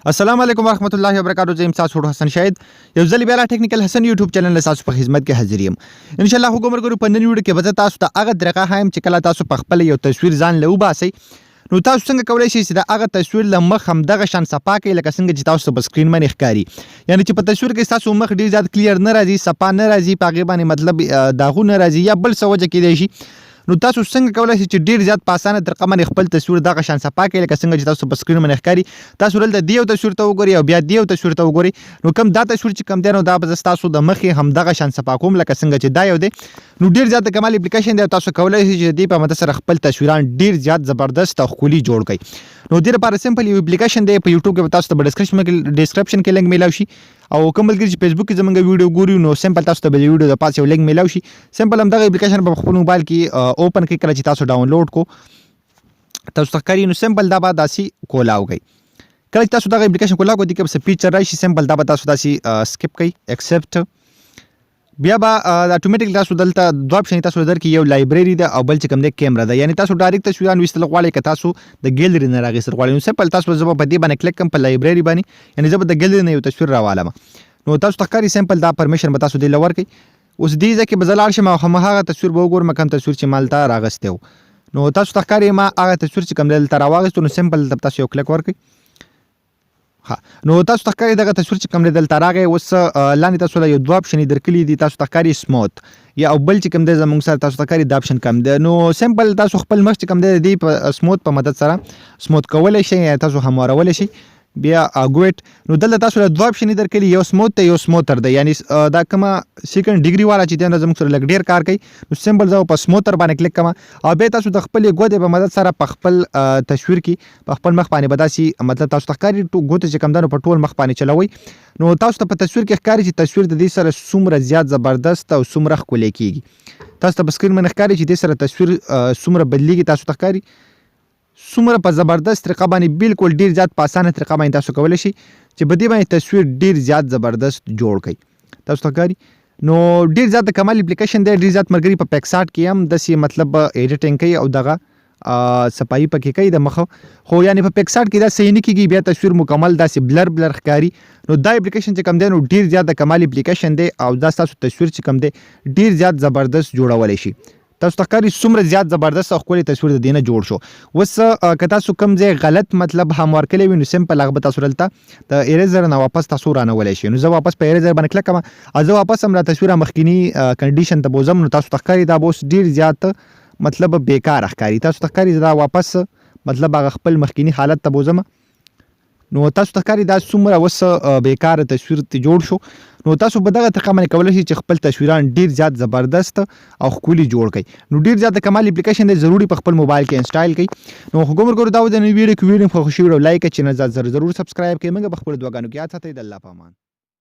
السلام علیکم ورحمۃ اللہ وبرکاتہ. زه تاسو ټول حسن شاهد یو ځل بیا ټیکنیکل حسن یوټیوب چینل له تاسو په خدمت کې حاضر یم. ان شاء الله حکومت ګورو په نن ویډیو کې به تاسو ته هغه طریقه هایم چې کله تاسو په خپل یو تصویر ځان له وباسئ نو تاسو څنګه کولای شئ چې دا هغه تصویر له مخ هم دغه شان صفا کړئ لکه څنګه چې تاسو په سکرین باندې ښکاري. یعنی چې په تصویر کې تاسو مخ ډیر زیات کلیر نه راځي، صفا نه راځي، په هغې باندې مطلب داغونه راځي یا بل څه وجه کیدای شي. نو تاسو څنګه کولای شئ چې ډیر زیات په اسانه طریقه باندې خپل تصویر دغه شان صفا کړئ لکه څنګه چې تاسو په سکرین باندې ښکاري. تاسو دلته د یو تصویر ته وګورئ او بیا د یو تصویر ته وګورئ. نو کوم دا تصویر چې کوم دی نو دا به تاسو د مخې هم دغه شان صفا کوم لکه څنګه چې دا یو دی. نو ډیر زیات د کمال اپلیکیشن دی او تاسو کولای شئ چې د دې په مدد سره خپل تصویران ډیر زیات زبردست او ښکلي جوړ کړئ. نو دې لپاره سمپل یو اپلیکیشن دی په یوټیوب کې تاسو ته په ډسکرپشن کې لینک میلاو شي او کوم ملګري چې فیسبوک کې زموږ ویډیو ګوري نو سمپل تاسو ته د ویډیو د پاسه یو لینک میلاو شي. سمپل هم دغه اپلیکیشن په خپل موبایل کې اوپن کړئ. کله چې تاسو ډاونلوډ کو تاسو ته ښکاري نو سمپل دا به داسې کولاو کوئ. کله چې تاسو دغه اپلیکیشن کولاو کوئ دې کې پیکچر راشي سمپل دا به تاسو داسې سکپ کوئ ایکسپټ. بیا به اتوماتیک تاسو دلته دوه اپشن تاسو درکې یو لایبرری ده او بل چې کوم دی کیمرا ده. یعنی تاسو ډایرکټ تصویران ویستل غواړئ که تاسو د ګیلري نه راغیستل غواړئ نو سمپل تاسو زه به په دې باندې کلیک کوم په لایبرری باندې. یعنی زه به د ګیلري نه یو تصویر راوالم نو تاسو ته ښکاري سمپل دا پرمیشن به تاسو دې له ورکئ. اوس دې ځای کې به زه لاړ شم او هماغه تصویر به وګورم کوم تصویر چې ما هلته راغستی و. نو تاسو ته ښکاري ما هغه تصویر چې کوم دی دلته راواغېستو نو سمپل تاسو یو کلیک ورکئ. نو تاسو ته ښکاري دغه تصویر چې کوم دی دلته راغی. اوس لاندې تاسو له یو دوه اپشنې درکلي دي. تاسو ته ښکاري سموت یا او بل چې کوم دی زموږ سره تاسو ته ښکاري دا اپشن کوم دی. نو سمپل تاسو خپل مخ چې کوم دی د دې په سموت په مدد سره سموت کولی شئ یا تاسو هموارولی شئ. بیا ګویټ نو دلته تاسو له دوه اپشنې درکلي یو سموت دی یو سموتر دی. یعنی دا کومه سیکنډ ډیګري والا چې دی نو زموږ سره لږ ډېر کار کوي. نو سمپل زه په سموتر باندې کلیک کوم او بیا تاسو د خپلې ګوتې په مدد سره په خپل تصویر کې په خپل مخ باندې به داسې مطلب تاسو ته ښکاري ګوتې چې کوم دی نو په ټول مخ باندې چلوئ. نو تاسو ته په تصویر کې ښکاري چې تصویر د دې سره څومره زیات زبردست او څومره ښکلی کېږي. تاسو ته په سکرین باندې ښکاري چې دې سره تصویر څومره بدلېږي. تاسو ته ښکاري څومره په زبردست طریقه باندې بالکل ډیر زیات په اسانه طریقه باندې تاسو کولی شئ چې په دې باندې تصویر ډیر زیات زبردست جوړ کړئ. تاسو ته ښکاري نو ډیر زیات د کمال اپلیکیشن دی. ډیر زیات ملګري په پیکساټ کې هم داسې مطلب ایډیټینګ کوي او دغه صفایي پکې کوي د مخه. خو یعنی په پیکساټ کې دا صحیح نه کېږي، بیا تصویر مکمل داسې بلر ښکاري. نو دا اپلیکیشن چې کوم دی نو ډیر زیات د کمال اپلیکیشن دی او دا ستاسو تصویر چې کوم دی ډیر زیات زبردست جوړولی شي. تاسو ته ښکاري څومره زیات زبردست او ښکلی تصویر د دې نه جوړ شو. اوس که تاسو کوم ځای غلط مطلب هموار کړی وي نو سمپل هغه به تاسو دلته د ایریزر نه واپس تاسو رانولی شئ. نو زه واپس په ایریزر باندې کلیک کوم او زه واپس هم دا تصویر مخکینی کنډیشن ته بوځم. نو تاسو ته ښکاري دا به اوس ډېر زیات مطلب بیکاره ښکاري. تاسو ته ښکاري زه دا واپس مطلب هغه خپل مخکینی حالت ته بوځم. نو تاسو ته ښکاري دا څومره اوس بیکاره تصویر جوړ شو. نو تاسو په دغه طریقه باندې کولی شئ چې خپل تصویران ډیر زیات زبردست او ښکلي جوړ کړئ. نو ډیر زیات د کمال اپلیکیشن دی، ضروري په خپل موبایل کې انسټال کړئ. نو خو ګومر دا و د نوي ویډیو کې ویډیو خوښ شوي ضرور سبسکرایب کړئ. موږ په خپلو دعاګانو کې یاد ساتئ. د الله په امان.